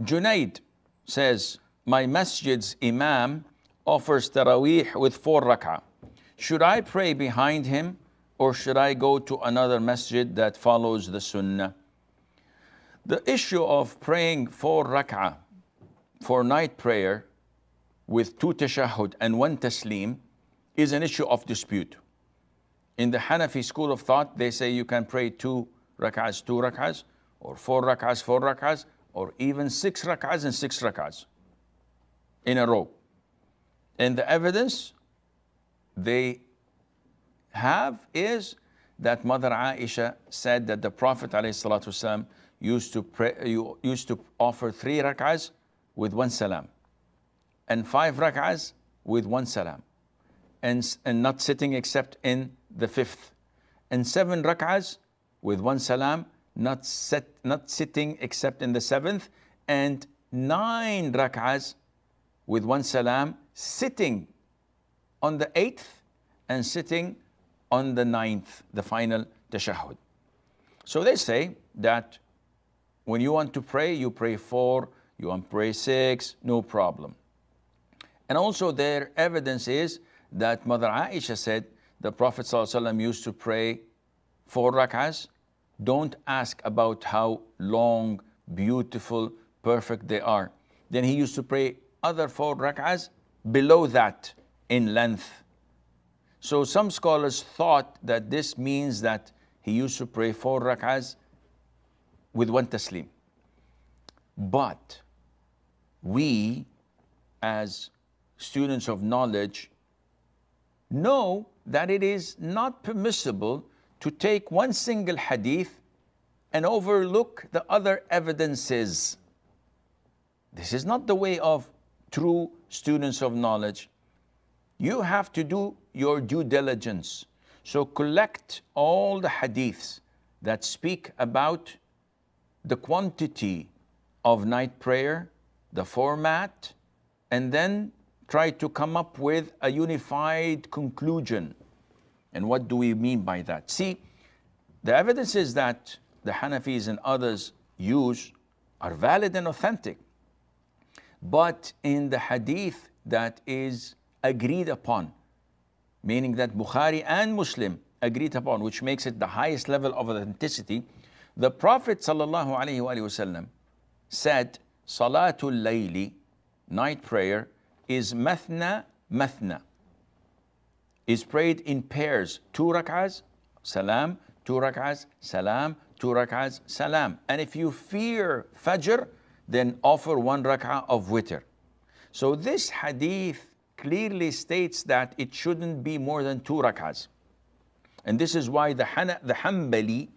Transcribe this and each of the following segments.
Junaid says, my masjid's Imam offers taraweeh with 4 rak'ah. Should I pray behind him or should I go to another masjid that follows the sunnah? The issue of praying 4 rak'ah for night prayer with 2 tashahhud and 1 taslim is an issue of dispute. In the Hanafi school of thought, they say you can pray 2 rak'ahs, or 4 rak'ahs, or even 6 rak'ahs and 6 rak'ahs in a row. And the evidence they have is that Mother Aisha said that the Prophet ﷺ used to offer 3 rak'ahs with 1 salam, and 5 rak'ahs with 1 salam, and not sitting except in the 5th, and 7 rak'ahs with 1 salam, not sitting except in the 7th, and 9 rak'ahs with 1 salam, sitting on the 8th and sitting on the 9th, the final tashahhud. So they say that when you want to pray, you pray 4, you want to pray 6, no problem. And also their evidence is that Mother Aisha said the Prophet ﷺ used to pray 4 rak'ahs. Don't ask about how long, beautiful, perfect they are. Then he used to pray other 4 rak'ahs below that in length. So some scholars thought that this means that he used to pray 4 rak'ahs with 1 taslim. But we, as students of knowledge, know that it is not permissible to take one single hadith and overlook the other evidences. This is not the way of true students of knowledge. You have to do your due diligence. So collect all the hadiths that speak about the quantity of night prayer, the format, and then try to come up with a unified conclusion. And what do we mean by that? See, the evidences that the Hanafis and others use are valid and authentic. But in the hadith that is agreed upon, meaning that Bukhari and Muslim agreed upon, which makes it the highest level of authenticity, the Prophet ﷺ said, Salatul Layli, night prayer, is mathna, mathna, is prayed in pairs, 2 rak'ahs, salam, 2 rak'ahs, salam, 2 rak'ahs, salam. And if you fear Fajr, then offer 1 rak'ah of witr. So this hadith clearly states that it shouldn't be more than 2 rak'ahs. And this is why the Hanbali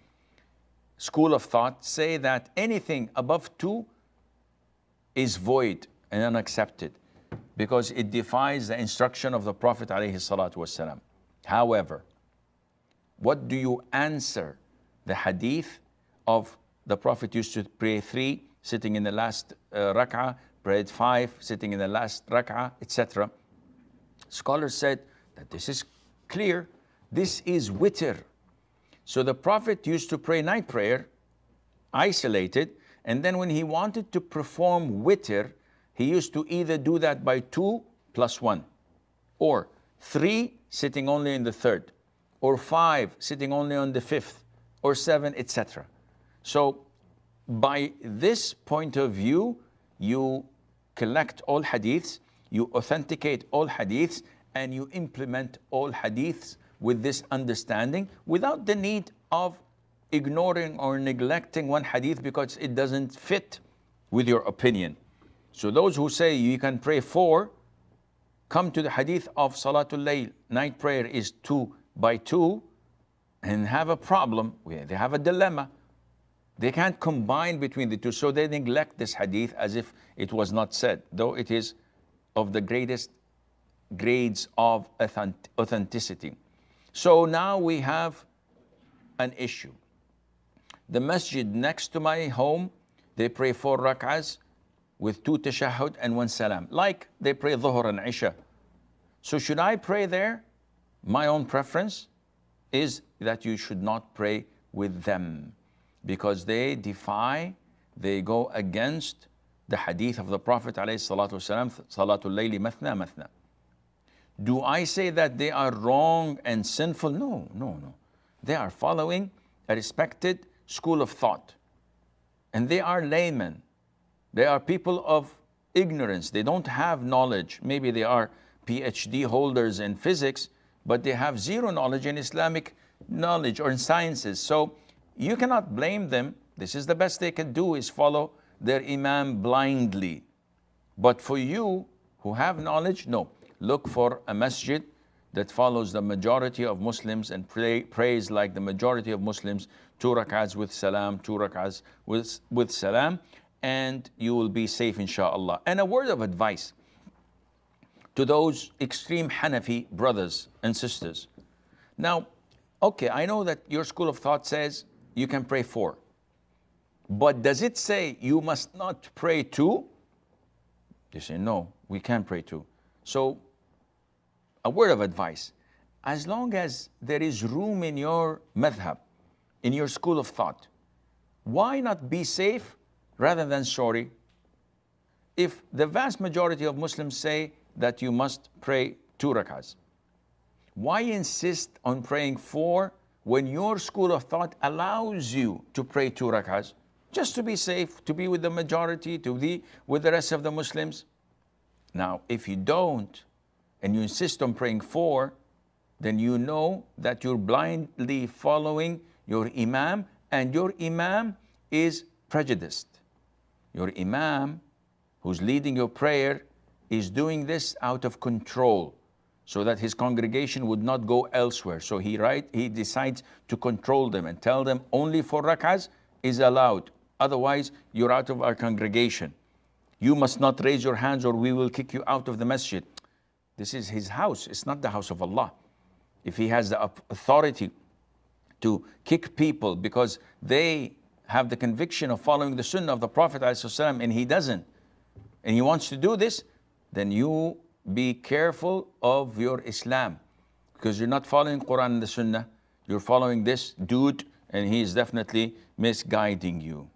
school of thought say that anything above 2 is void and unaccepted, because it defies the instruction of the Prophet ﷺ. However, what do you answer the hadith of the Prophet used to pray 3, sitting in the last rak'ah, prayed 5, sitting in the last rak'ah, etc.? Scholars said that this is clear. This is witr. So the Prophet used to pray night prayer, isolated, and then when he wanted to perform witr, he used to either do that by 2 plus 1, or 3 sitting only in the 3rd, or 5 sitting only on the 5th, or 7, etc. So by this point of view, you collect all hadiths, you authenticate all hadiths, and you implement all hadiths with this understanding without the need of ignoring or neglecting one hadith because it doesn't fit with your opinion. So those who say you can pray 4, come to the hadith of Salatul Layl, night prayer is 2 by 2, and have a problem. They have a dilemma. They can't combine between the two, so they neglect this hadith as if it was not said, though it is of the greatest grades of authenticity. So now we have an issue. The masjid next to my home, they pray 4 rak'ahs with 2 tashahhud and 1 salam, like they pray dhuhr and isha. So should I pray there? My own preference is that you should not pray with them, because they go against the hadith of the Prophet ﷺ, Salatul Layli Mathna Mathna. Do I say that they are wrong and sinful? No, no, no. They are following a respected school of thought. And they are laymen. They are people of ignorance. They don't have knowledge. Maybe they are PhD holders in physics, but they have zero knowledge in Islamic knowledge or in sciences. So you cannot blame them. This is the best they can do, is follow their Imam blindly. But for you who have knowledge, no. Look for a masjid that follows the majority of Muslims and prays like the majority of Muslims, 2 rakahs with salam, 2 rakahs with salam, and you will be safe, inshallah. And a word of advice to those extreme Hanafi brothers and sisters. Now, okay, I know that your school of thought says you can pray 4. But does it say you must not pray 2? They say, no, we can pray 2. So, a word of advice. As long as there is room in your madhab, in your school of thought, why not be safe rather than sorry? If the vast majority of Muslims say that you must pray 2 rakahs, why insist on praying 4 when your school of thought allows you to pray 2 rakahs? Just to be safe, to be with the majority, to be with the rest of the Muslims. Now, if you don't, and you insist on praying 4, then you know that you're blindly following your Imam, and your Imam is prejudiced. Your Imam, who's leading your prayer, is doing this out of control, so that his congregation would not go elsewhere. So he decides to control them and tell them only 4 rakahs is allowed. Otherwise, you're out of our congregation. You must not raise your hands or we will kick you out of the masjid. This is his house. It's not the house of Allah. If he has the authority to kick people because they have the conviction of following the sunnah of the Prophet ﷺ and he doesn't, and he wants to do this, then you be careful of your Islam, because you're not following Quran and the sunnah. You're following this dude, and he is definitely misguiding you.